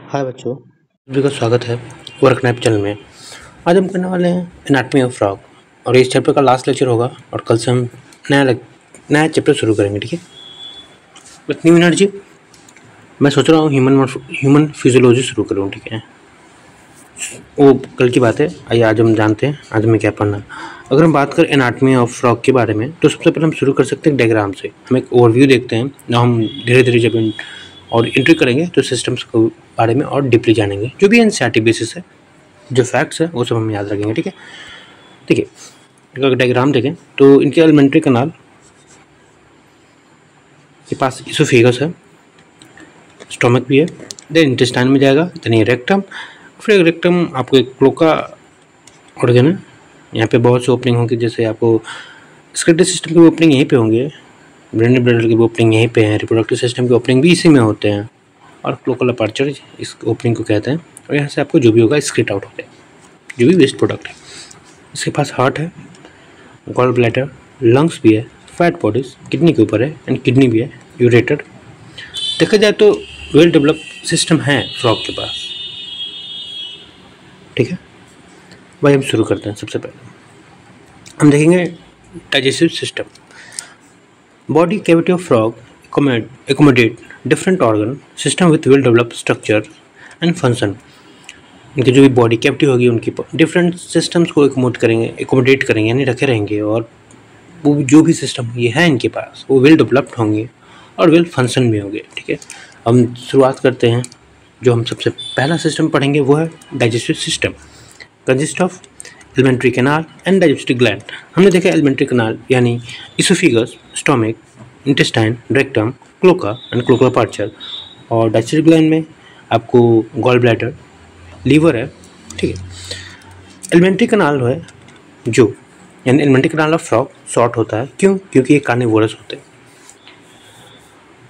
हाय बच्चों, सभी का स्वागत है वर्क नैप चैनल में। आज हम करने वाले हैं एनाटॉमी ऑफ फ्रॉग और इस चैप्टर का लास्ट लेक्चर होगा और कल से हम नया चैप्टर शुरू करेंगे। ठीक है, इतनी मिनट जी मैं सोच रहा हूँ ह्यूमन फिजियोलॉजी शुरू करूँ। ठीक है, वो कल की बात है। आइए आज हम जानते हैं आज हमें क्या पढ़ना। अगर हम बात करें एनाटॉमी ऑफ फ्रॉग के बारे में तो सबसे पहले हम शुरू कर सकते हैं डायग्राम से। हम एक ओवरव्यू देखते हैं, हम धीरे धीरे जब और एंट्री करेंगे तो सिस्टम्स के बारे में और डीपली जानेंगे। जो भी एनसीईआरटी बेसिस है, जो फैक्ट्स है वो सब हम याद रखेंगे। ठीक है, देखिए अगर डायग्राम देखें तो इनके एलिमेंट्री कनाल के पास इसोफेगस है, स्टोमक भी है, देन इंटेस्टाइन में जाएगा, देन ये रेक्टम, फिर रेक्टम आपको एक क्लोका ऑर्गन है। यहाँ पे बहुत से ओपनिंग होंगे, जैसे आपको स्क्लेटल सिस्टम की ओपनिंग यहीं पे होंगे, ब्रेन ब्लैडर की ओपनिंग यहीं पे है, रिप्रोडक्टिव सिस्टम की ओपनिंग भी इसी में होते हैं और क्लोकल अपर्चर इस ओपनिंग को कहते हैं। और यहाँ से आपको जो भी होगा स्क्रीट आउट होता है, जो भी वेस्ट प्रोडक्ट है। इसके पास हार्ट है, गॉल ब्लैडर, लंग्स भी है, फैट बॉडीज किडनी के ऊपर है एंड किडनी भी है, यूरेटर। देखा जाए तो वेल डेवलप सिस्टम है फ्रॉग के पास। ठीक है भाई, हम शुरू करते हैं। सबसे पहले हम देखेंगे digestive system. Body cavity of frog accommodate different organ system with well developed structure and function। इनकी जो भी बॉडी कैविटी होगी उनकी डिफरेंट सिस्टम्स को एकोमोडेट करेंगे यानी रखे रहेंगे, और वो जो भी सिस्टम ये है इनके पास वो वेल डेवलप्ड होंगे और वेल फंक्शन भी होंगे। ठीक है, हम शुरुआत करते हैं। जो हम सबसे पहला सिस्टम पढ़ेंगे वो है digestive system, consist of alimentary canal and digestive gland. हमने देखा एलिमेंट्री कैनाल यानी oesophagus, stomach, intestine, rectum, cloaca and cloacal aperture, और डाइजेस्टिव ग्लैंड में आपको गॉल ब्लैडर, लीवर है। ठीक है, एलिमेंट्री कैनाल है जो यानी alimentary canal of frog short होता है। क्यों? क्योंकि ये कार्निवोरस होते हैं,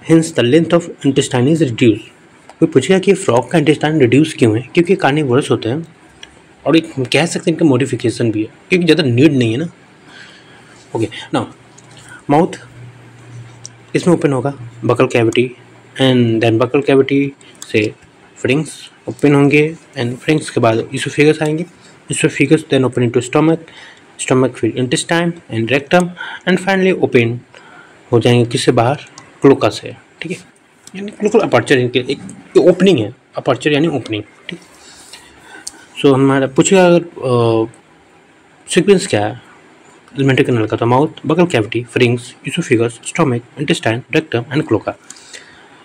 hints the length of intestine is reduce. कोई पूछेगा कि फ्रॉग का इंटेस्टाइन रिड्यूस क्यों है? क्योंकि कार्निवोरस होते हैं और एक कह सकते हैं इनका मॉडिफिकेशन भी है क्योंकि ज़्यादा नीड नहीं है ना। ओके, नाउ माउथ इसमें ओपन होगा, buccal cavity, and then buccal cavity से फ्रिंग्स ओपन होंगे एंड फ्रिंग्स के बाद इसोफेगस आएंगे, oesophagus then open into stomach, stomach फिर intestine and rectum and finally open हो जाएंगे किससे बाहर? क्लोका से। ठीक है, यानी क्लोकल अपर्चर इनके एक ओपनिंग है, अपर्चर यानी ओपनिंग। ठीक, सो हमारा पूछेगा अगर सीक्वेंस क्या है एलिमेंट्री कैनाल का, तो mouth, buccal cavity, pharynx, oesophagus, stomach, intestine, rectum and cloaca.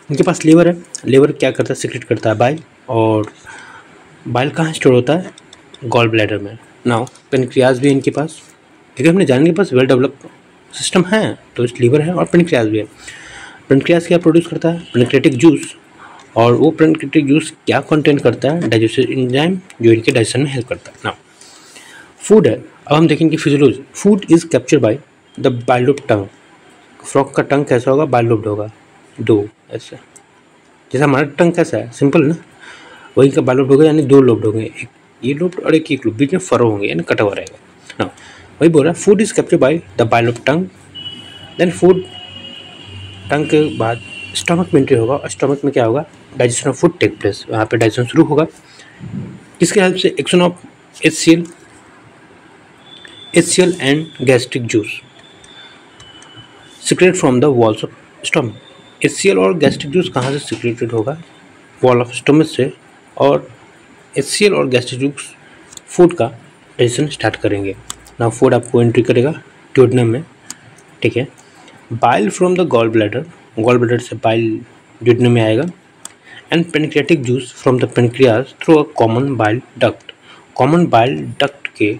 इनके पास लीवर है। लीवर क्या करता है? सिक्रेट करता है बाइल, और बाइल कहाँ स्टोर होता है? गॉल ब्लैडर में। नाउ पेनक्रियाज भी है इनके पास, क्योंकि हमने जाने के पास वेल डेवलप सिस्टम है तो इस लीवर है और पेनक्रियाज भी है। पेनक्रियाज क्या प्रोड्यूस करता है? पेनक्रेटिक जूस, और वो पेनक्रेटिक जूस क्या कंटेन करता है? डाइजेस्टिव एंजाइम जो इनके डाइजेशन में हेल्प करता है। नाउ फूड है। अब हम देखेंगे physiology. Food is capture by the bilobed tongue. Frog का टंग कैसा होगा? बाइलोब्ड होगा, दो ऐसे, जैसा हमारा टंग कैसा है सिंपल ना, वही का बाइलोब्ड होगा यानी दो लोब्ड होंगे, एक ये लोब्ड और एक लोब्ड, बीच में फरो होंगे यानी कटा हुआ रहेगा ना। वही बोल रहा है food is capture by the bilobed tongue, then food tongue के बाद स्टमक में एंट्री होगा, और स्टमक में क्या होगा? Digestion of food take place. वहाँ पे डाइजेशन शुरू होगा किसके हेल्प से? Action of HCl and gastric juice secreted from the walls of stomach। HCl और gastric juice कहाँ से secreted होगा? wall of stomach से, और HCl और gastric juice फूड का डाइजेशन स्टार्ट करेंगे ना। फूड आपको एंट्री करेगा ड्यूडेनम में। ठीक है, bile from the gall bladder, gall bladder से बाइल ड्यूडेनम में आएगा, and pancreatic juice from the pancreas through a common bile duct. Common bile duct के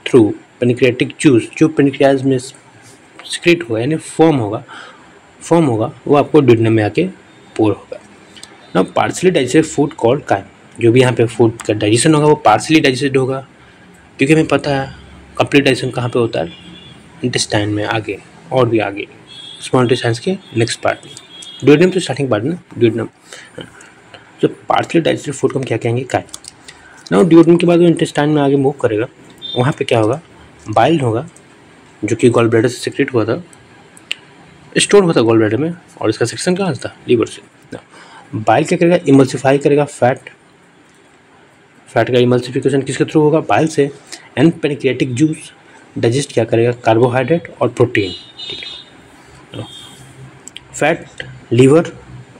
थ्रू पेनक्रियाटिक जूस जो पेनक्रियाज में सिक्रेट होगा यानी फॉर्म होगा वो आपको ड्यूडेनम में आके पोर होगा। ना partly digested food called chyme. जो भी यहाँ पे फूड का डाइजेशन होगा वो पार्सली डाइजेस्टेड होगा, क्योंकि हमें पता है कंप्लीट डाइजेशन कहाँ पे होता है? इंटेस्टाइन में, आगे और भी आगे स्मॉल इंटेस्टाइन के नेक्स्ट पार्ट में। ड्यूडेनम तो स्टार्टिंग पार्ट ना, ड्यूडेनम। तो पार्सली डाइजेस्टेड फूड को हम क्या कहेंगे? काइम। ना ड्यूडेनम के बाद वो इंटेस्टाइन में आगे मूव करेगा, वहाँ पे क्या होगा? बाइल होगा जो कि गॉल ब्लैडर से सिक्रेट हुआ था, स्टोर हुआ था गॉल ब्लैडर में, और इसका सेक्शन कहाँ था? लीवर से। बाइल क्या करेगा, इमल्सिफाई करेगा फैट का इमल्सिफिकेशन किसके थ्रू होगा, बाइल से। एंड पेनक्रियाटिक जूस डाइजेस्ट क्या करेगा, कार्बोहाइड्रेट और प्रोटीन। ठीक है, फैट, लीवर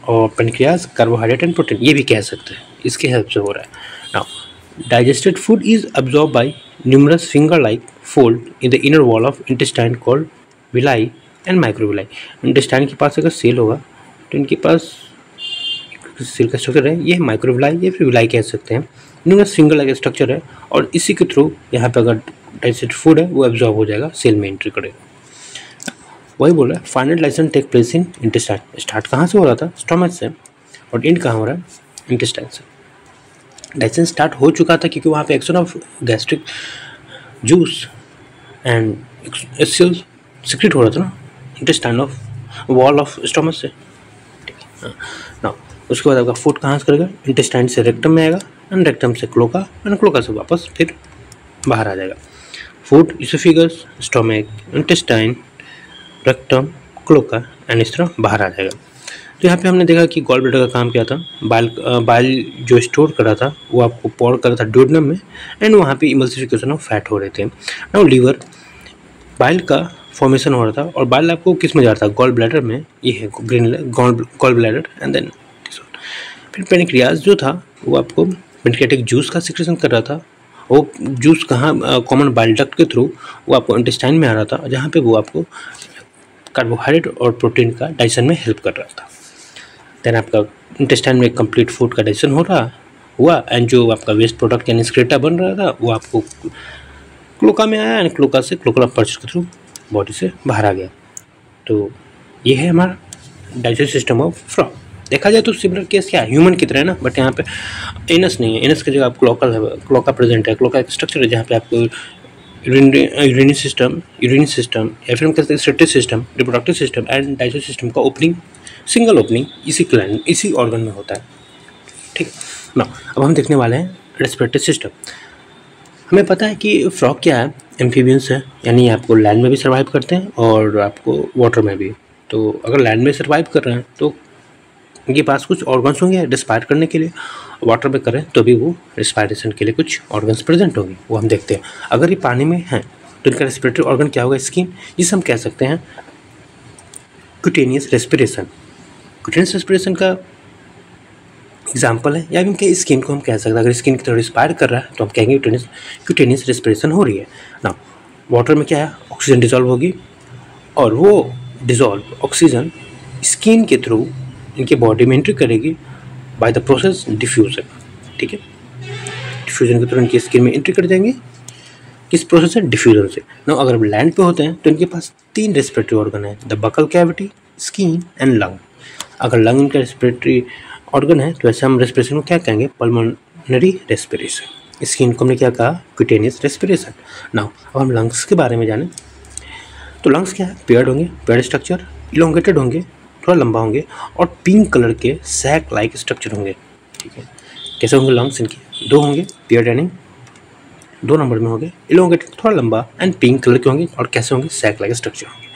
और पेनक्रियाज, कार्बोहाइड्रेट एंड प्रोटीन, ये भी कह सकते हैं, इसके हेल्प से हो रहा है। Now digested food is absorb by numerous finger like fold in the inner wall of intestine called villi and microvilli. Intestine के पास अगर सेल होगा तो इनके पास सेल का स्ट्रक्चर है, ये माइक्रोविलाई या फिर विलाई कह सकते हैं। न्यूमरस फिंगर लाइक स्ट्रक्चर है और इसी के थ्रू यहाँ पे अगर डाइजेस्टेड फूड है वो एब्जॉर्ब हो जाएगा, सेल में एंट्री करेगा। वही बोल रहा है final digestion take place in intestine. Start कहाँ से हो रहा था, स्टोमच से, और एंड कहाँ हो रहा है, इंटेस्टाइन से। डाइजेशन स्टार्ट हो चुका था क्योंकि वहाँ पे action of gastric juice and acid secrete हो रहा था ना intestine of wall of stomach से। ठीक है ना, उसके बाद आपका फूड कहाँ से करेगा, इंटेस्टाइन से रेक्टम में आएगा एंड रेक्टम से क्लोका एंड क्लोका से वापस फिर बाहर आ जाएगा। Food oesophagus, stomach, intestine, rectum, cloaca and इस तरह बाहर आ जाएगा। तो यहाँ पे हमने देखा कि गॉल ब्लैडर का काम क्या था, बाइल जो स्टोर कर रहा था वो आपको पॉर कर रहा था ड्यूडेनम में एंड वहाँ पे इमल्सिफिकेशन ऑफ फैट हो रहे थे। नाउ लीवर, बाइल का फॉर्मेशन हो रहा था और बाइल आपको किस में जा रहा था, गॉल ब्लैडर में, ये है green gall bladder and then फिर पेनक्रियाज जो था वो आपको पेनक्रियाटिक जूस का सिक्रेशन कर रहा था। वो जूस कहाँ, कॉमन बाइल डक्ट के थ्रू वो आपको इंटेस्टाइन में आ रहा था जहाँ पे वो आपको कार्बोहाइड्रेट और प्रोटीन का डाइजेशन में हेल्प कर रहा था। देन आपका इंटेस्टाइन में कंप्लीट फूड का डाइजेशन हो रहा हुआ एंड जो आपका वेस्ट प्रोडक्ट यानी एक्सक्रीटा बन रहा था वो आपको क्लोका में आया एंड क्लोका से क्लोकुलर पर्च के थ्रू बॉडी से बाहर आ गया। तो ये है हमारा डाइजेस्टिव सिस्टम ऑफ फ्रॉग। देखा जाए तो सिमिलर केस क्या है, ह्यूमन की तरह है ना, बट यहाँ पे एनस नहीं है, एनस की जगह आप क्लोका प्रेजेंट है। क्लोका एक स्ट्रक्चर है जहाँ पे आपको यूरिनरी सिस्टम या फिर हम कहते हैं secretary system, reproductive system and digestive system का ओपनिंग, सिंगल ओपनिंग इसी ऑर्गन में होता है। ठीक ना, अब हम देखने वाले हैं रेस्पिरेटरी सिस्टम। हमें पता है कि फ्रॉग क्या है, एम्फीबियंस है, यानी आपको लैंड में भी सर्वाइव करते हैं और आपको वाटर में भी। तो अगर लैंड में सर्वाइव कर रहे हैं तो इनके पास कुछ ऑर्गन्स होंगे रेस्पायर करने के लिए, वाटर में करें तो भी वो रेस्पायरेशन के लिए कुछ ऑर्गन्स प्रेजेंट होंगे, वो हम देखते हैं। अगर ये पानी में हैं तो इनका रेस्पिरेटरी ऑर्गन क्या होगा, स्किन, जिसे हम कह सकते हैं क्यूटेनियस रेस्पिरेशन। क्यूटेनियस रेस्पिरेशन का एग्जाम्पल है, या फिर स्किन को हम कह सकते हैं, अगर स्किन की तरह रिस्पायर कर रहा है तो हम कहेंगे क्यूटेनियस रेस्पिरेशन हो रही है ना। वाटर में क्या है, ऑक्सीजन डिजॉल्व होगी और वो डिजॉल्व ऑक्सीजन स्किन के थ्रू इनके बॉडी में एंट्री करेगी बाय द प्रोसेस डिफ्यूजन। ठीक है, डिफ्यूजन के थ्रू इनकी स्किन में एंट्री कर जाएंगे, किस प्रोसेस से, डिफ्यूजन से ना। अगर लैंड पे होते हैं तो इनके पास 3 रेस्पिरेटरी ऑर्गन है, the buccal cavity, skin and lung. अगर लंग इनका रेस्पिरेटरी ऑर्गन है तो ऐसे हम रेस्पिरेशन को क्या कहेंगे, पल्मोनरी रेस्पिरेशन। स्किन को हमने क्या कहा, क्यूटेनियस रेस्पिरेशन। नाउ अब हम लंग्स के बारे में जानें तो लंग्स क्या है, पेयर्ड होंगे, पेयर्ड स्ट्रक्चर, इलोंगेटेड होंगे, थोड़ा लंबा होंगे और पिंक कलर के सैक लाइक स्ट्रक्चर होंगे। ठीक है, कैसे होंगे लंग्स इनके, 2 होंगे, पेयर्ड यानी 2 नंबर में होंगे, इलोंगेटेड थोड़ा लंबा एंड पिंक कलर के होंगे और कैसे होंगे, सैक लाइक स्ट्रक्चर होंगे।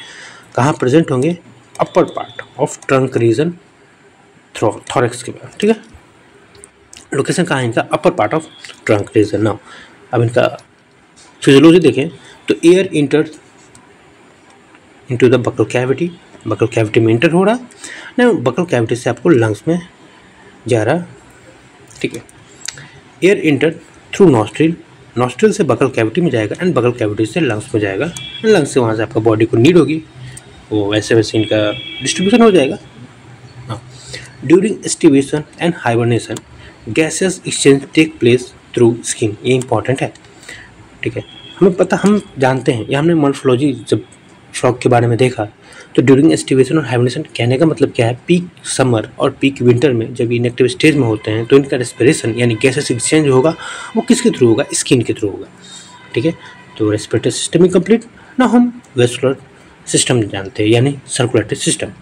कहाँ प्रेजेंट होंगे, अपर part of trunk reason, thorax के बाद। ठीक है, लोकेशन कहाँ है इनका, अपर part of trunk reason. Now अब इनका फिजियोलॉजी देखें तो air inter into the buccal cavity, buccal cavity में इंटर हो रहा ना, बकल कैविटी से आपको लंग्स में जा रहा। ठीक है, air inter through nostril, nostril से बकल कैविटी में जाएगा एंड बकल कैविटी से लंग्स में जाएगा, लंग्स से वहाँ से आपका बॉडी को नीड होगी, वो वैसे वैसे इनका डिस्ट्रीब्यूशन हो जाएगा। During aestivation and hibernation gases exchange take place through skin, ये इंपॉर्टेंट है। ठीक है, हमें पता, हम जानते हैं, या हमने मॉर्फोलॉजी जब फ्रॉग के बारे में देखा तो ड्यूरिंग एस्टिवेशन और हाइबरनेशन कहने का मतलब क्या है, पीक समर और पीक विंटर में जब इनएक्टिव स्टेज में होते हैं तो इनका रेस्पिरेशन यानी गैसेस एक्सचेंज होगा, वो किसके थ्रू होगा, स्किन के थ्रू होगा। ठीक है, तो रेस्पिरेटरी सिस्टम ही कंप्लीट ना। हम वेस्कुलर सिस्टम जानते हैं यानी सर्कुलेटरी सिस्टम,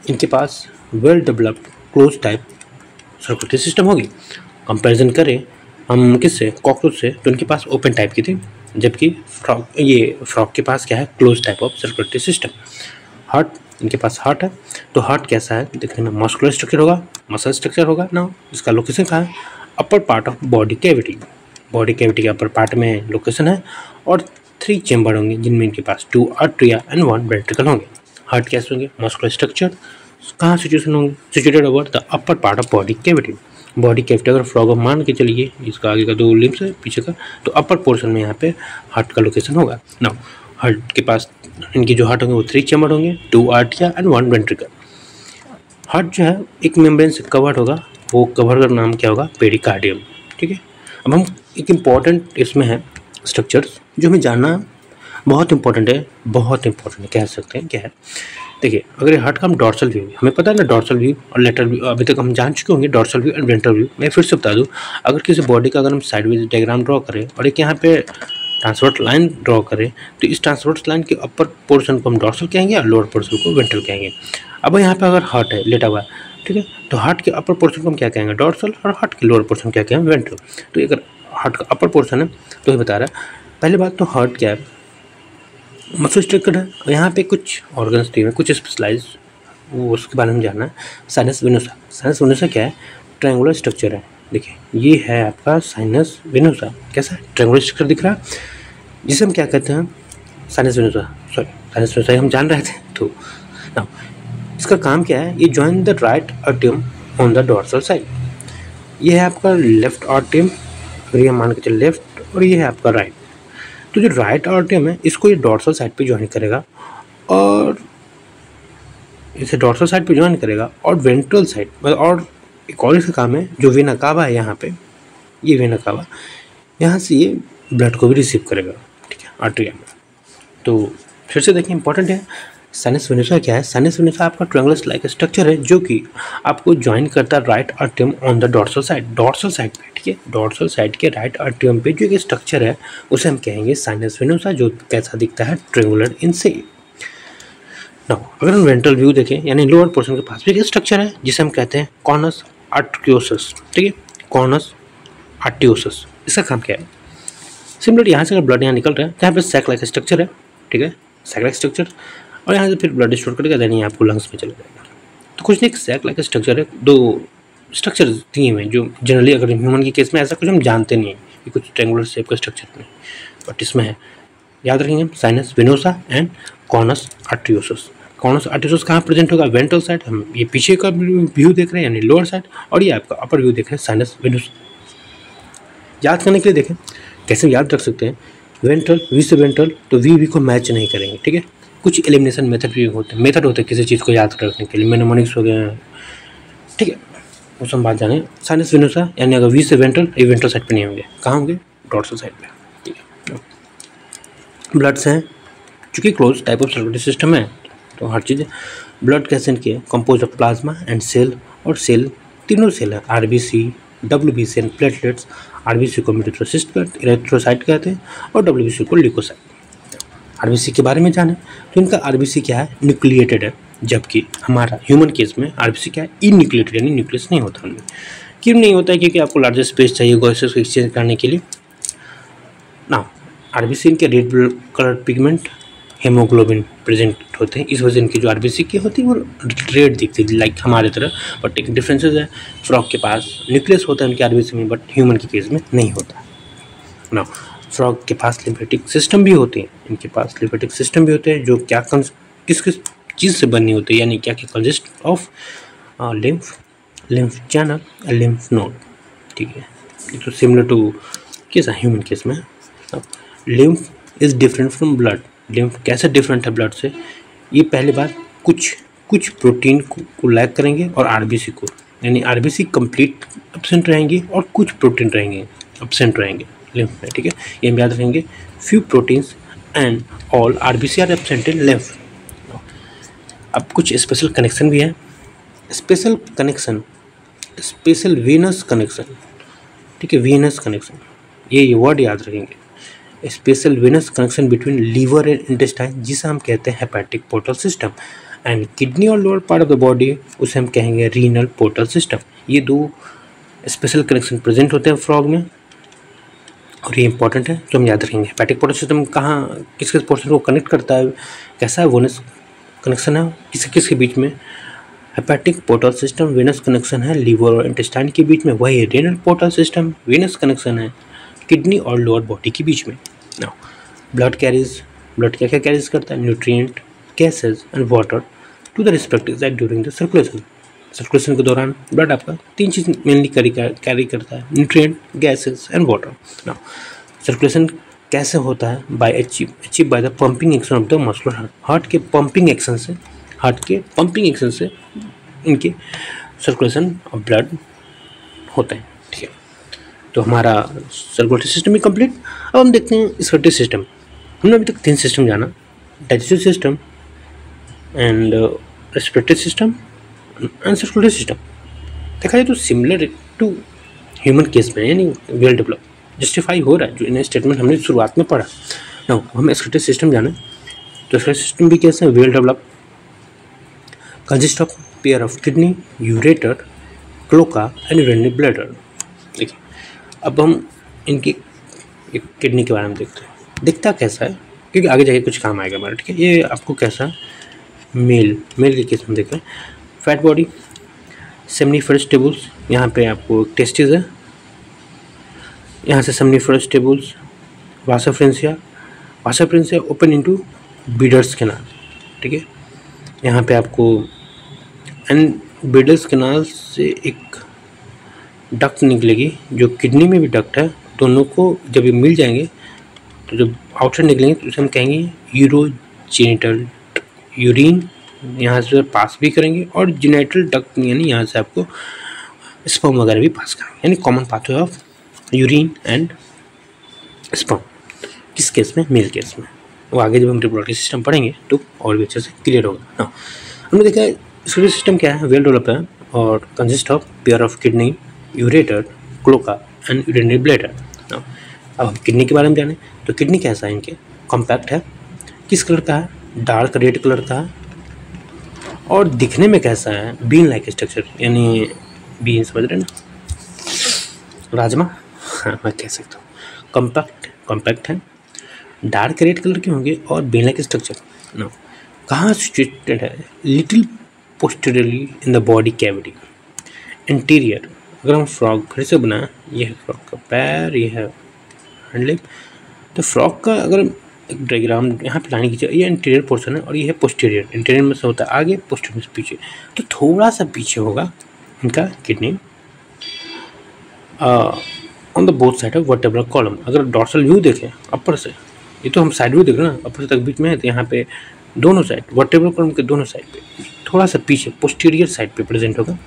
इनके पास well developed close type circulatory system होगी। कंपैरिजन करें हम किससे, कॉकरोच से, तो उनके पास ओपन टाइप की थी, जबकि फ्रॉग के पास क्या है, close type of circulatory system. Heart इनके पास हार्ट है। तो हार्ट कैसा है देखने में, मस्कुलर स्ट्रक्चर होगा, मसल स्ट्रक्चर होगा ना। इसका लोकेशन कहाँ है, अपर part of body cavity. Body cavity के अपर पार्ट में लोकेशन है और 3 चेंबर होंगे जिनमें इनके पास 2 आर्टरिया एंड 1 वेंट्रिकल होंगे। हार्ट कैसे होंगे, मस्कुलर स्ट्रक्चर कहाँ सिचुएशन होंगे, situated over the upper part of body cavity. Body cavity अगर फ्रॉग मान के चलिए, इसका आगे का 2 लिम्स है पीछे का, तो अपर पोर्शन में यहाँ पे हार्ट का लोकेशन होगा ना। हार्ट के पास इनकी जो हार्ट होंगे वो 3 चेंबर होंगे, 2 आर्टरिया एंड 1 वेंट्रिकल। हार्ट जो है एक मेम्ब्रेन से कवर्ड होगा, वो कवर का नाम क्या होगा, पेरिकार्डियम। ठीक है, अब हम एक इम्पॉर्टेंट इसमें है स्ट्रक्चर्स जो हमें जानना बहुत इंपॉर्टेंट है, बहुत इंपॉर्टेंट कह सकते हैं। क्या है, देखिए अगर हार्ट का हम डॉर्सल व्यू, हमें पता है ना डॉर्सल व्यू और लेटरल व्यू अभी तक हम जान चुके होंगे, dorsal view and ventral view. मैं फिर से बता दूं, अगर किसी बॉडी का अगर हम साइडवेज डायग्राम ड्रॉ करें और एक यहाँ पे ट्रांसवर्स लाइन ड्रॉ करें, तो इस ट्रांसवर्स लाइन के अपर पोर्शन को हम डॉर्सल कहेंगे और लोअर पोर्शन को वेंट्रल कहेंगे। अब यहाँ पे अगर हार्ट है लेटा हुआ, ठीक है, तो हार्ट के अपर पोर्शन को हम क्या कहेंगे, डॉर्सल, और हार्ट के लोअर पोर्शन क्या कहेंगे, वेंट्रल। तो अगर हार्ट का अपर पोर्शन है तो ये बता रहा है, पहली बात तो हार्ट क्या है, मसल स्ट्रक्चर है। और यहाँ पे कुछ ऑर्गन्स दिए हैं, कुछ स्पेशलाइज, वो उसके बारे में जानना है। साइनस वेनोसा, साइनस वेनोसा क्या है, ट्रायंगुलर स्ट्रक्चर है। देखिए ये है आपका साइनस वेनोसा, कैसा ट्रायंगुलर स्ट्रक्चर दिख रहा है, जिसे हम क्या कहते हैं, साइनस वेनोसा, सॉरी साइनस वेनोसा हम जान रहे थे। तो ना इसका काम क्या है, ये जॉइन द राइट आर्टियम ऑन द डॉर्सल साइड। ये है आपका लेफ्ट आर्टियम, अगर ये मान के चले लेफ्ट, और ये है आपका राइट। तो जो राइट आर्टियम है इसको ये डॉर्सल साइड पे ज्वाइन करेगा, और इसे डॉर्सल साइड पे ज्वाइन करेगा, और वेंट्रल साइड मतलब, और एक और इसका काम है जो वेना कावा है यहाँ पे, ये वेना कावा, यहाँ से ये ब्लड को भी रिसीव करेगा, ठीक है, आर्टरिया में। तो फिर से देखिए इंपॉर्टेंट है, साइनस वेनोसा क्या है, साइनस वेनोसा आपका ट्रायंगुलर लाइक स्ट्रक्चर है जो कि आपको ज्वाइन करता है राइट आर्टियम on the dorsal side, dorsal side पे, ठीक है, डॉर्सल साइड के राइट आर्टियम पे जो एक स्ट्रक्चर है उसे हम कहेंगे साइनस वेनोसा, जो कैसा दिखता है, ट्रायंगुलर इन शेप। नाउ अगर हम वेंट्रल व्यू देखें, यानी लोअर पोर्शन के पास भी एक स्ट्रक्चर है जिसे हम कहते हैं कॉनस आर्टियोसस, ठीक है, कॉनस आर्टियोसस। इसका काम क्या है, सिमिलर यहाँ से अगर ब्लड यहाँ निकल रहा है, यहाँ पे सैक लाइक स्ट्रक्चर है, ठीक है, सैक लाइक स्ट्रक्चर, और यहाँ से फिर ब्लड स्टोर करेगा, देन ये आपको लंग्स में चला जाएगा। तो कुछ नहीं, एक सैक लाइक स्ट्रक्चर है, 2 स्ट्रक्चर दिए हुए हैं जो जनरली अगर ह्यूमन के केस में ऐसा कुछ हम जानते नहीं है कि कुछ ट्रायंगुलर शेप का स्ट्रक्चर नहीं, बट इसमें है, याद रखेंगे, sinus venosus and conus arteriosus. Conus arteriosus कहाँ प्रेजेंट होगा, वेंट्रल साइड, हम ये पीछे का व्यू देख रहे हैं यानी लोअर साइड, और ये आपका अपर व्यू देख रहे हैं साइनस वेनोसा। याद करने के लिए देखें कैसे याद रख सकते हैं, वेंट्रल वी से वेंट्रल, तो वी को मैच नहीं करेंगे, ठीक है। कुछ एलिमिनेशन मेथड भी होते हैं, मेथड होते हैं किसी चीज़ को याद रखने के लिए, मेमोनिक्स हो गया, ठीक है, वो सब बात जाने। साइनस वेनोसा यानी अगर वी से वेंट्रल, ये वेंट्रल साइड पे नहीं होंगे, कहाँ होंगे, डॉर्सल साइड पे, ठीक है। ब्लड्स हैं, चूँकि close type of circulatory system है तो हर चीज़, ब्लड कैसे इनके compose of plasma and cell, और सेल तीनों सेल है, RBC, WBC and platelets. RBC को इरेथ्रोसाइट कहते हैं और डब्ल्यूबीसी को ल्यूकोसाइट। आरबीसी के बारे में जाने तो इनका आरबीसी क्या है, न्यूक्लिएटेड है, जबकि हमारा ह्यूमन केस में आरबीसी क्या है, इन्यूक्लिएटेड, यानी न्यूक्लियस नहीं होता उनमें। क्यों नहीं होता है, क्योंकि आपको लार्जर स्पेस चाहिए गैसेस को एक्सचेंज करने के लिए ना। आरबीसी इनके red blood colour pigment haemoglobin present होते हैं, इस वजह से इनकी जो आरबीसी की होती है वो रेड दिखती है लाइक हमारे तरह, बट एक डिफरेंसेस है, फ्रॉग के पास न्यूक्लियस होता है उनके आरबीसी में, बट ह्यूमन के केस में नहीं होता ना। फ्रॉग के पास लिम्फेटिक सिस्टम भी होते हैं, इनके पास लिम्फेटिक सिस्टम भी होते हैं जो क्या किस किस चीज़ से बनी होती है, यानी क्या क्या consist of lymph channel, lymph node, ठीक है। ये तो सिमिलर टू कैसा ह्यूमन केस में। Lymph is different from blood, lymph कैसे डिफरेंट है ब्लड से, ये पहली बात कुछ प्रोटीन को लैक करेंगे, और आरबीसी को, यानी आरबीसी कंप्लीट एब्सेंट रहेंगे और कुछ प्रोटीन रहेंगे एब्सेंट रहेंगे लिम्फ में, ठीक है, ये हम याद रखेंगे। Few proteins and all RBC are absent in lymph. अब कुछ स्पेशल कनेक्शन भी है, special connection, special venous connection, ठीक है, वेनस कनेक्शन, ये वर्ड याद रखेंगे, special venous connection between liver and intestine, जिसे हम कहते हैं hepatic portal system, and kidney और lower part of the body, उसे हम कहेंगे रीनल पोर्टल सिस्टम। ये 2 स्पेशल कनेक्शन प्रेजेंट होते हैं फ्रॉग में, और ये इंपॉर्टेंट है तो हम याद रखेंगे। हेपेटिक पोर्टल सिस्टम कहाँ किस किस पोर्शन को कनेक्ट करता है, कैसा है, वेनस कनेक्शन है किस किसके बीच में, hepatic portal system, venous connection है लीवर और इंटेस्टाइन के बीच में, वही renal portal system, venous connection है किडनी और लोअर बॉडी के बीच में। नाउ ब्लड क्या क्या कैरीज करता है, nutrient, gases and water to the respective side during the circulation के दौरान ब्लड आपका 3 चीज़ मेनली कैरी करता है, nutrient, gases and water. Now circulation कैसे होता है, by achieve by the pumping action of the muscular heart, heart के pumping action से इनके सर्कुलेशन ऑफ ब्लड होता है। ठीक है, तो हमारा सर्कुलेटरी सिस्टम भी कंप्लीट। अब हम देखते हैं एक्सक्रीटरी सिस्टम। हमने अभी तक 3 सिस्टम जाना, digestive system and respiratory system and circulatory system. देखा जाए तो सिमिलर टू ह्यूमन केस में, यानी वेल डेवलप जस्टिफाई हो रहा है जो इन स्टेटमेंट हमने शुरुआत में पढ़ा। नाउ हम एक्सक्रीटरी सिस्टम जाने, तो एक्सक्रीटरी सिस्टम भी कैसे well develop, consist of pair of kidney, ureter, cloaca and urinary bladder. देखिए अब हम इनकी एक किडनी के बारे में देखते हैं, दिखता कैसा है क्योंकि आगे जाके कुछ काम आएगा हमारा। ठीक है, ये आपको कैसा मेल के केस में देख रहे हैं, फैट बॉडी, सेमनीफरस टेबल्स, यहाँ पे आपको टेस्टिस है, यहाँ से seminiferous tubules, vasa efferentia open into Bidder's canal. ठीक है, यहाँ पे आपको एंड बीडर्स कैनाल से एक डक्ट निकलेगी, जो किडनी में भी डक्ट है, दोनों को जब ये मिल जाएंगे तो जब आउटसाइड निकलेंगे तो उसे हम कहेंगे यूरोजेनिटल, यूरिन यहाँ से पास भी करेंगे और जेनिटल डक्ट यानी यहाँ से आपको स्पर्म वगैरह भी पास करेंगे, यानी common pathway of urine and sperm. किस केस में, मेल केस में। वो आगे जब हम रिप्रोडक्टिव सिस्टम पढ़ेंगे तो और भी अच्छे से क्लियर होगा ना। हमने देखा है एक्सक्रीटरी सिस्टम क्या है, वेल डेवलप है और consist of pair of kidney, ureter, cloaca and urinary bladder. अब हम किडनी के बारे में जाने, तो किडनी कैसा है, इनके कॉम्पैक्ट है, किस कलर का है, डार्क रेड कलर का है और दिखने में कैसा है, बीन लाइक स्ट्रक्चर, यानी बीन समझ रहे ना, राजमा, हाँ मैं कह सकता हूँ, कॉम्पैक्ट है, डार्क रेड कलर के होंगे और बीन लाइक स्ट्रक्चर। नो कहाँ सिचुएटेड है, little posteriorly in the body cavity, interior. अगर हम फ्रॉग फिर से बनाएं, ये है फ्रॉग का पैर, ये है हैंड लिप, तो फ्रॉग का अगर एक डायग्राम यहाँ पे लाने की, ये इंटीरियर पोर्शन है और ये है पोस्टीरियर। इंटीरियर में से होता है आगे, पोस्टीरियर में से पीछे, तो थोड़ा सा पीछे होगा इनका kidney on the both side of vertebral column. अगर डॉर्सल व्यू देखें अपर से, ये तो हम साइड व्यू देख रहे हैं ना, अपर तक बीच में है, तो यहाँ पे दोनों साइड वर्टेब्रल कॉलम के दोनों साइड पे थोड़ा सा पीछे पोस्टीरियर साइड पे प्रेजेंट होगा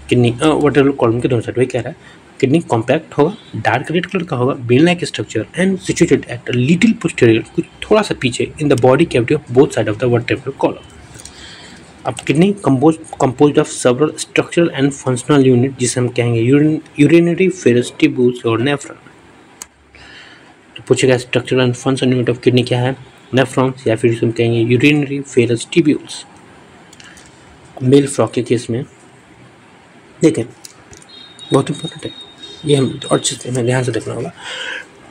किडनी, वर्टेब्रल कॉलम के दोनों साइड। वही कह रहा है किडनी कॉम्पैक्ट होगा, डार्क रेड कलर का होगा, bean like structure and situated at a little posterior, कुछ थोड़ा सा पीछे in the body cavity of both side of the vertebral column. अब kidney composed of several structural and functional unit, जिसे हम कहेंगे यूरिनरी फेरस ट्यूब्यूल्स और nephron. तो पूछेगा structural and functional unit of kidney क्या है, नेफ्रॉन्स, या फिर हम कहेंगे urinary ferrous tubules. Male frog के केस में देखें, बहुत इंपॉर्टेंट है ये, हम और चीज़ हमें ध्यान से देखना होगा।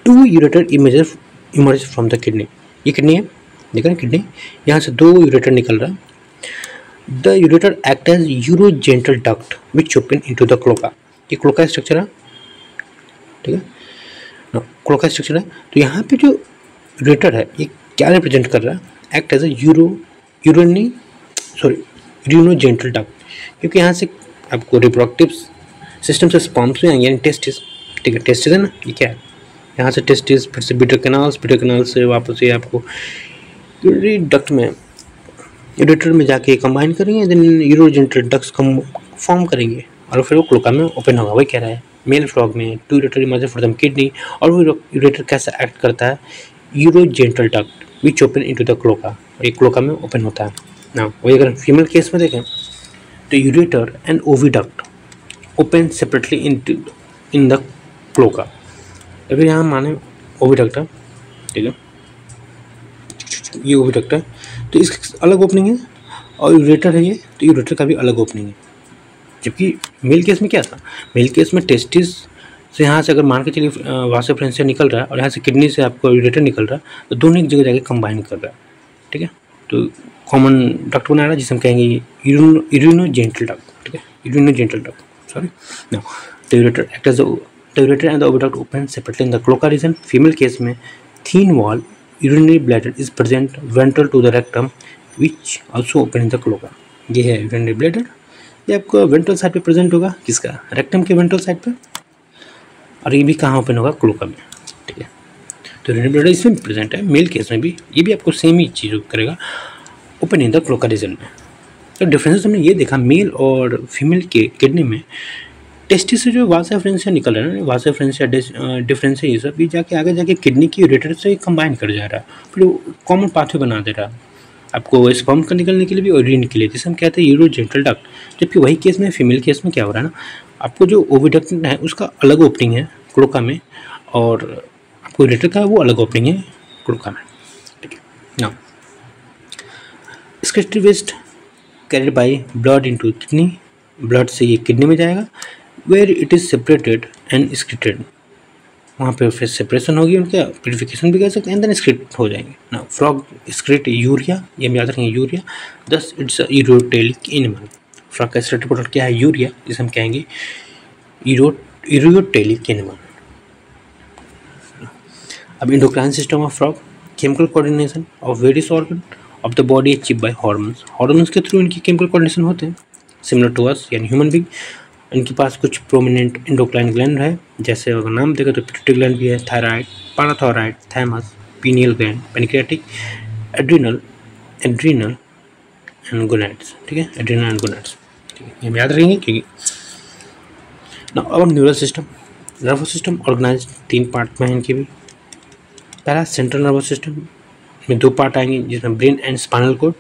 2 ureter emerge from the kidney, ये किडनी है, देखा ना किडनी, यहाँ से 2 यूरेटर निकल रहा है। The ureter act as urogenital duct which open into the cloaca, ये क्लोका स्ट्रक्चर है। ठीक है ना, क्लोका स्ट्रक्चर है। तो यहाँ पे जो यूरेटर है ये क्या रिप्रेजेंट कर रहा है, act as a urogenital duct, क्योंकि यहाँ से आपको रिप्रोडक्टिव सिस्टम से स्पर्म्स में आएंगे, यानी टेस्टिस। ठीक है, टेस्टिस है ना, ये क्या है, यहाँ से टेस्टिस, फिर से बिटर कैनाल से वापस ये आपको यूरिनरी डक्ट में, यूरेटर में जाके कंबाइन करेंगे, देन यूरोजेनिटल डक्ट्स फॉर्म करेंगे और फिर वो क्लोका में ओपन होगा। वही कह रहा है मेल फ्रॉग में 2 ureter emerge from the kidney, और वो यूरेटर कैसा एक्ट करता है, urogenital duct which open into the cloaca, और ये क्लोका में ओपन होता है ना। वही अगर फीमेल केस में देखें तो ureter and oviduct open separately in the cloaca. अगर यहाँ माने ओविडक्ट है, ठीक है, ये ओविडक्ट है तो इसकी अलग ओपनिंग है, और यूरेटर है ये, तो यूरेटर का भी अलग ओपनिंग है। जबकि मेल केस में क्या था, मेल केस में टेस्टिस से यहाँ से अगर मान के चलिए वासाफ्रेंसिया निकल रहा है और यहाँ से किडनी से आपको यूरेटर निकल रहा है, तो दोनों एक जगह जाके कंबाइन कर रहा है। ठीक है, तो कॉमन डक्ट बना रहा है जिसे हम कहेंगे यूरिनोजेनिटल डक्ट, ठीक है, urinogenital duct, sorry. Now the ureter act as the ureter and the oviduct open separately in the cloaca region. Female case में thin wall urinary bladder is present ventral to the rectum which also open in the cloaca. ये है urinary bladder, ये आपको ventral side पे present होगा, किसका, rectum के ventral side पे, और ये भी कहाँ ओपन होगा, क्लोका में, ठीक है। तो यूरिनरी ब्लैडर इसमें प्रेजेंट है, मेल केस में भी ये भी आपको सेम ही चीज़ करेगा, open in the cloaca region में। तो डिफरेंसेस हमने ये देखा मेल और फीमेल के किडनी में, टेस्टिस से जो वासा फ्रेंसिया निकल रहा है ना, वासा फ्रेंसिया डिफरेंस है, ये सब ये जाके आगे जाके किडनी की यूरेटर से कंबाइन कर जा रहा है, फिर कॉमन पाथवे बना दे रहा है आपको स्पर्म का निकलने के लिए भी और यूरिन के लिए, जिसे हम कहते हैं यूरोजेनिटल डक्ट। जबकि वही केस में फीमेल केस में क्या हो रहा है ना, आपको जो ओविडक्ट है उसका अलग ओपनिंग है क्लोका में, और आपको यूरेटर का वो अलग ओपनिंग है क्लोका में, ठीक है। Now excretory waste carried by blood into kidney, blood से ये किडनी में जाएगा, where it is separated and excreted, वहाँ पे फिर सेपरेशन होगी उनका, प्यूरिफिकेशन भी कर सकते हैं, एंड देन एक्सक्रीट हो जाएंगे ना। फ्रॉग एक्सक्रीट यूरिया, ये हम याद रखेंगे यूरिया, दस इट्स यूरोटेलिक एनिमल। फ्रॉग का एक्सक्रीट प्रोडक्ट क्या है, यूरिया, जिसे हम कहेंगे यूरोटेलिक एनिमल। अब endocrine system of frog, chemical coordination of various organ of the body achieve by hormones, hormones के थ्रू इनकी केमिकल कोऑर्डिनेशन होते हैं, सिमिलर टू अस यानी ह्यूमन बीइंग। इनके पास कुछ प्रोमिनेंट इंडोक्राइन ग्लैंड है, जैसे अगर नाम देखो तो पिट्यूटरी ग्लैंड भी है, thyroid, parathyroid, thymus, pineal gland, pancreatic, adrenal and gonads, ठीक है, एड्रिनल एंड गोनैड्स, ठीक है, ये याद रखेंगे क्योंकि ना। अब neural system, nervous system organise 3 part में है इनके भी। पहला सेंट्रल नर्वस सिस्टम में 2 पार्ट आएंगे, जिसमें brain and spinal cord,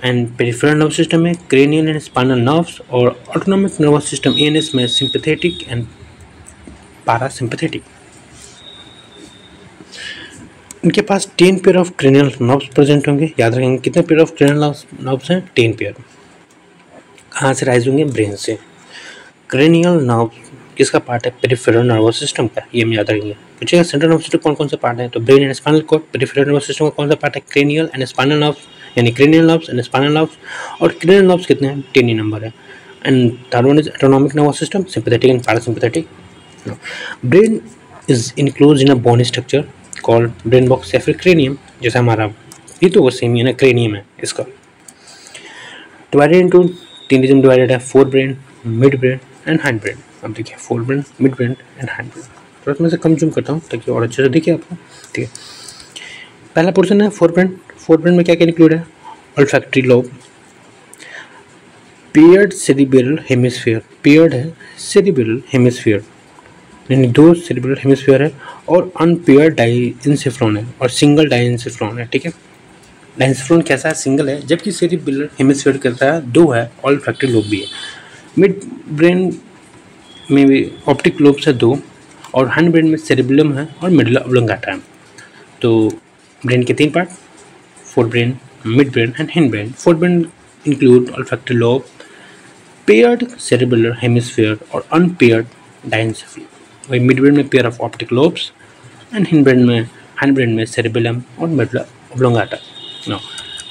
and peripheral nervous system में क्रेनियल एंड स्पाइनल नर्व्स, और ऑटोनॉमिक नर्वस सिस्टम एएनएस में सिंपैथेटिक एंड पारासिम्पैथेटिक। इनके पास 10 pair of cranial nerves present होंगे, याद रखेंगे कितने पेयर ऑफ क्रेनियल नर्व्स हैं, 10 पेयर। कहाँ से राइज होंगे, ब्रेन से। क्रेनियल नर्व किसका पार्ट है, पेरिफेरल नर्वस सिस्टम का, ये हम याद रखेंगे। पूछेगा सेंट्रल नर्वस सिस्टम कौन कौन से पार्ट है, तो brain and spinal cord. Peripheral nervous system का कौन सा पार्ट है, क्रेनियल एंड स्पाइनल नर्व्स, यानी cranial nerves and spinal nerves, और क्रेनियल नर्व्स कितने हैं, 10 ही नंबर है। And third one is autonomic nervous system, sympathetic and parasympathetic. Brain is enclosed in a bone structure called brain box या फिर cranium, जैसा हमारा ये तो वो सेम ही है ना, क्रेनियम है इसका। डिवाइडेड इनटू 3 रीजन डिवाइडेड है, four brain, mid brain and hind brain. अब देखिए four brain, mid brain and hind brain, थोड़ा मैं से कम जूम करता हूँ ताकि और अच्छे से दिखे आपको, ठीक है। पहला पोर्शन है फोर ब्रेन। फोर ब्रेन में क्या क्या इंक्लूड है, olfactory lobe, paired cerebral hemisphere, paired है सेरिब्रल हेमिस्फीयर यानी 2 सेरिब्रल हेमिस्फीयर है, और अनपेयर्ड डाइंसेफ्रॉन है और सिंगल डाइंसेफ्रॉन है, ठीक है। डाइंसेफ्रॉन कैसा है, सिंगल है, जबकि सेरिब्रल हेमिस्फीयर कहता है 2 है, ऑल्फैक्टरी लोब भी है। मिड ब्रेन में भी ऑप्टिक लोब से 2, और हाइंड ब्रेन में सेरिबेलम है और मेडुला ऑब्लोंगाटा है। तो ब्रेन के 3 part, fore brain, mid brain and hind brain. Fore brain include olfactory lobe, paired cerebral hemisphere और अनपेयर्ड डाइंसेफ्रॉन। वही मिड ब्रेन में pair of optic lobes, and hind brain में cerebellum और medulla oblongata. Now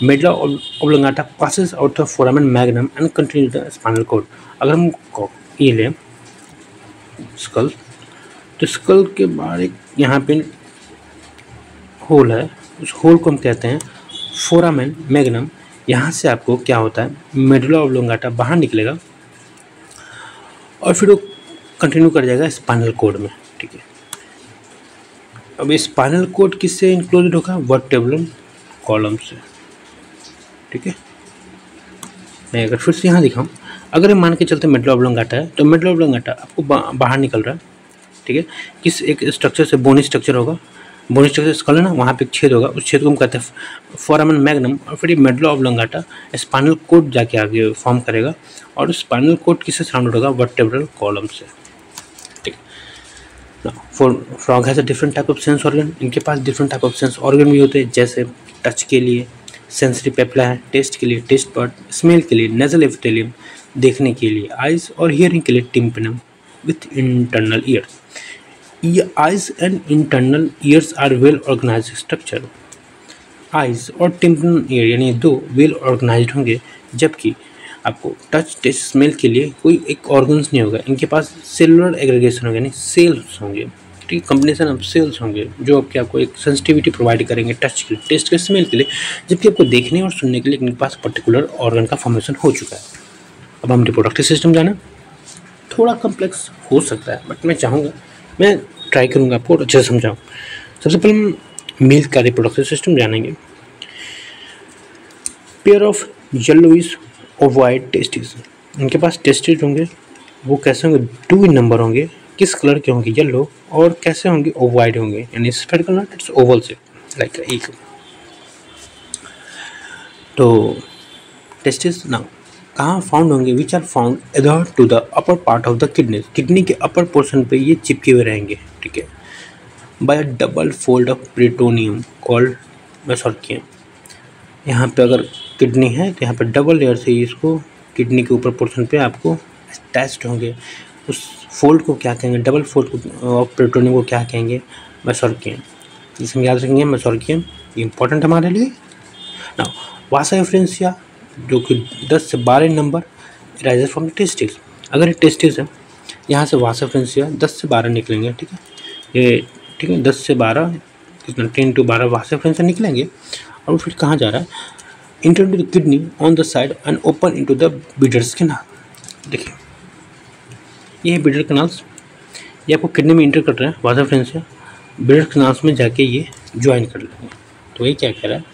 medulla oblongata passes out of foramen magnum and continue the spinal cord. अगर हम ये लें school, तो स्कल के बाहर एक यहाँ पे होल है, उस होल को हम कहते हैं फोरामेन मैग्नम। यहाँ से आपको क्या होता है, मेडुला ऑब्लोंगाटा बाहर निकलेगा और फिर वो कंटिन्यू कर जाएगा स्पाइनल कॉर्ड में, ठीक है। अब ये स्पाइनल कॉर्ड किससे इंक्लोज होगा, वर्टेब्रल कॉलम से, ठीक है। मैं अगर फिर से यहाँ दिखाऊँ, अगर हम मान के चलते मेडुला ऑब्लोंगाटा है, तो मेडुला ऑब्लोंगाटा आपको बाहर निकल रहा है, ठीक है। किस एक स्ट्रक्चर से, बोनी स्ट्रक्चर होगा, बोनी स्ट्रक्चर स्कल है ना, वहाँ पे एक छेद होगा, उस छेद को हम कहते हैं फोरामेन मैग्नम, और फिर ये मेडुला ऑब्लोंगाटा स्पाइनल कॉर्ड जाके आगे फॉर्म करेगा, और स्पाइनल कॉर्ड किससे सराउंडेड होगा, वर्टेब्रल कॉलम से, ठीक है। Frog has a different type of sense organ. इनके पास different type of sense organ भी होते हैं, जैसे टच के लिए सेंसरी पेपला है, टेस्ट के लिए टेस्ट बड, स्मेल के लिए नेजल एपिथेलियम, देखने के लिए आइज, और हियरिंग के लिए टिम्पनम विथ इंटरनल ईयर्स। ये eyes and internal ears are well organised structure. Eyes और टिम्पन ईयर यानी दो वेल ऑर्गेनाइज्ड होंगे, जबकि आपको टच टेस्ट स्मेल के लिए कोई एक ऑर्गन्स नहीं होगा। इनके पास सेलुलर एग्रीगेशन होगा यानी सेल्स होंगे, ठीक, कम्बिनेशन ऑफ सेल्स होंगे जो आपको एक सेंसिटिविटी प्रोवाइड करेंगे टच के लिए, टेस्ट के स्मेल के लिए, जबकि आपको देखने और सुनने के लिए इनके पास पर्टिकुलर ऑर्गन का फॉर्मेशन हो चुका है। अब हम रिप्रोडक्टिव सिस्टम जाना, थोड़ा कम्प्लेक्स हो सकता है बट मैं ट्राई करूँगा आपको अच्छे से समझाऊँ। सबसे पहले हम मेल का रिप्रोडक्टिव सिस्टम जानेंगे। पेयर ऑफ येलोइश ओवाइड टेस्टिस, इनके पास टेस्टिस होंगे, वो कैसे होंगे, 2 इन नंबर होंगे, किस कलर के होंगे, येलो, और कैसे होंगे, ओवाइड होंगे यानी स्फेरिकल नॉट, इट्स ओवल से लाइक एक। तो टेस्टिस ना कहाँ फाउंड होंगे, which are found other to the upper part of the kidney, kidney के अपर पोर्शन पे ये चिपके हुए रहेंगे, ठीक है, by a double fold of peritoneum called mesorchium. यहाँ पे अगर किडनी है तो यहाँ पे डबल लेयर से इसको किडनी के ऊपर पोर्शन पे आपको अटैच्ड होंगे। उस फोल्ड को क्या कहेंगे, डबल फोल्ड ऑफ पेरिटोनियम को क्या कहेंगे, मेसोर्कियम। जिसमें याद रखेंगे मेसोर्कियम, ये इंपॉर्टेंट हमारे लिए। ना वासा एफ्रेंसिया जो कि 10 से 12 नंबर राइजेस फ्रॉम टेस्टिस। अगर ये टेस्टिस है, यहाँ से वासा एफ्रेंसिया 10 से 12 निकलेंगे, ठीक है, ये ठीक है 10 से 12 कितना 10 to 12 वासा एफ्रेंसिया निकलेंगे, और फिर कहाँ जा रहा है, inter into the kidney on the side and open into the bidders canal. देखिए ये बिडर कैनाल्स, ये आपको किडनी में इंटर कर रहे हैं, वासा एफ्रेंसिया बिडर कैनाल्स में जाके ये ज्वाइन कर लेंगे। तो ये क्या कह रहा है,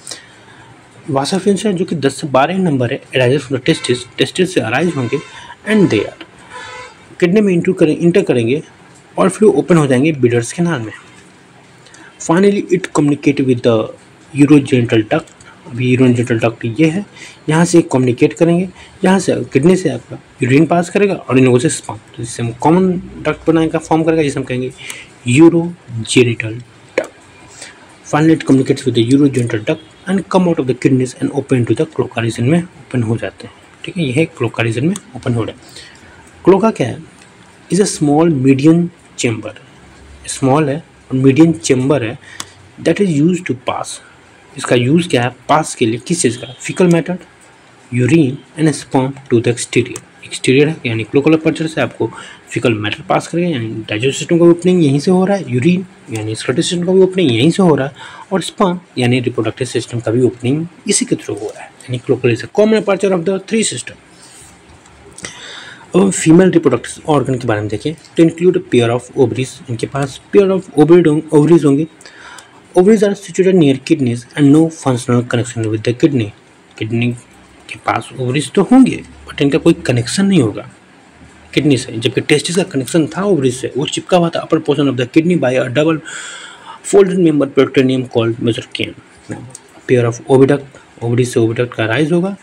वासा एफ्रेंसिया जो कि 10 से 12 नंबर है, arises from the testis, testis से अराइज होंगे, एंड दे आर किडनी में इंटर करेंगे और फिर ओपन हो जाएंगे बिडर्स कैनाल में। Finally it communicate with the urogenital duct. अभी यूरोजेनिटल डक्ट ये है, यहाँ से कम्युनिकेट करेंगे, यहाँ से किडनी से आपका यूरिन पास करेगा और इन लोगों से स्पर्म, तो जिससे हम कॉमन डक्ट बनाएगा फॉर्म करेगा, जिसे हम कहेंगे urogenital duct. Finally it communicates with the urogenital duct and come out of the kidneys and open to the cloaca region में ओपन हो जाते हैं, ठीक है, यह क्लोका रीजन में ओपन हो रहा है। क्लोका क्या है, is a small medium chamber, small है और मीडियम चेम्बर है, दैट इज यूज टू पास। इसका यूज़ क्या है, पास के लिए, किस चीज़ का, faecal matter, urine and sperm to the exterior है, यानी क्लोकल अपर्चर से आपको फीकल मैटर पास करेगा, यानी डाइजेस्टिव सिस्टम का भी ओपनिंग यहीं से हो रहा है, यूरिन यानी स्कर्टिव सिस्टम का भी ओपनिंग यहीं से हो रहा है, और स्पर्म यानी रिप्रोडक्टिव सिस्टम का भी ओपनिंग इसी के थ्रू हो रहा है, यानी cloacal is a common aperture of the 3 system. अब फीमेल रिप्रोडक्टिव ऑर्गन के बारे में देखें तो इंक्लूड पेयर ऑफ ओवरीज, इनके पास पेयर ऑफ ओवरीज होंगे। Ovaries are situated near kidneys and no functional connection with the kidney. Kidney के पास ओवरीज तो होंगे बट इनका कोई कनेक्शन नहीं होगा किडनी से, जबकि टेस्टिस का कनेक्शन था ओवरीज से, वो चिपका हुआ था upper portion of the kidney by a double folded membrane peritoneum called mesorchium. Pair of oviduct, ovaries से ओविडक्ट का राइज होगा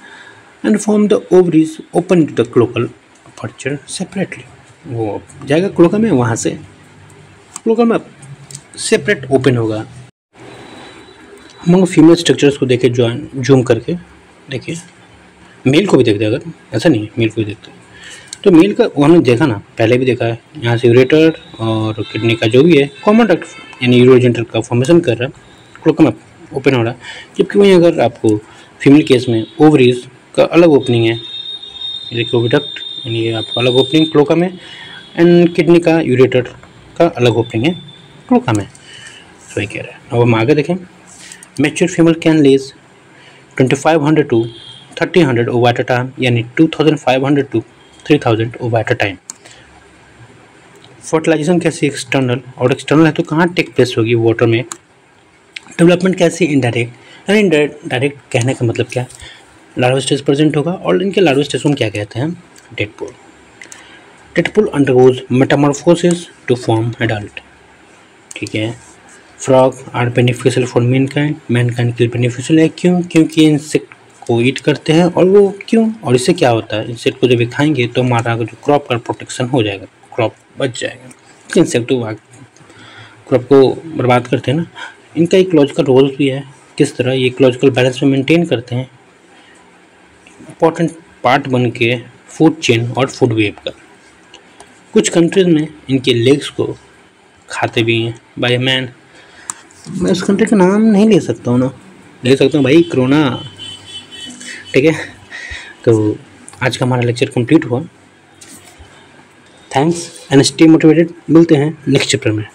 and form the ovaries open to the cloacal aperture separately, वो जाएगा क्लोका में, वहाँ से क्लोका में separate open होगा। हम लोग फीमेल स्ट्रक्चर्स को देखें जूम करके, देखिए मेल को भी देखते हैं, अगर ऐसा नहीं है मेल को भी देखते हैं तो मेल का हमने देखा ना, पहले भी देखा है, यहाँ से यूरेटर और किडनी का जो भी है कॉमन डक्ट यानी यूरोजेनिटल का फॉर्मेशन कर रहा है, क्लोका में ओपन हो रहा है, जबकि वहीं अगर आपको फीमेल केस में ओवरीज का अलग ओपनिंग है, देखिए ओविडक्ट यानी आपका अलग ओपनिंग क्लोका में, एंड किडनी का यूरेटर का अलग ओपनिंग है क्लोका में, सही कह रहा है। अब हम आगे देखें, mature female can lays 2500 to 3000 ओव एट अ टाइम, यानी 2500 to 3000 ओव एट अ टाइम। फर्टिलाइजेशन कैसे एक्सटर्नल, और एक्सटर्नल है तो कहाँ टेक प्लेस होगी, वाटर में। डेवलपमेंट कैसे इनडायरेक्ट, यानी डायरेक्ट कहने का मतलब क्या, लार्वा स्टेज प्रेजेंट होगा, और इनके लार्वा स्टेज को हम क्या कहते हैं, tadpole. Tadpole undergoes metamorphosis to form adult, ठीक है। Frog are beneficial for mankind, mankind के लिए बेनिफिशियल है, क्यों, क्योंकि इंसेक्ट को ईट करते हैं, और वो क्यों, और इससे क्या होता है, इंसेक्ट को जब खाएंगे तो हमारा जो क्रॉप का प्रोटेक्शन हो जाएगा, क्रॉप बच जाएगा, इंसेक्ट क्रॉप को बर्बाद करते हैं ना। इनका एक इकोलॉजिकल रोल भी है, किस तरह ये इकोलॉजिकल बैलेंस में मेंटेन करते हैं, इंपॉर्टेंट पार्ट बन के फूड चेन और फूड वेब का। कुछ कंट्रीज़ में इनके लेग्स को खाते भी हैं बाय मैन, मैं उस कंट्री का नाम नहीं ले सकता हूँ ना, ले सकता हूँ भाई, कोरोना। ठीक है, तो आज का हमारा लेक्चर कंप्लीट हुआ। Thanks and stay motivated. मिलते हैं नेक्स्ट चैप्टर में।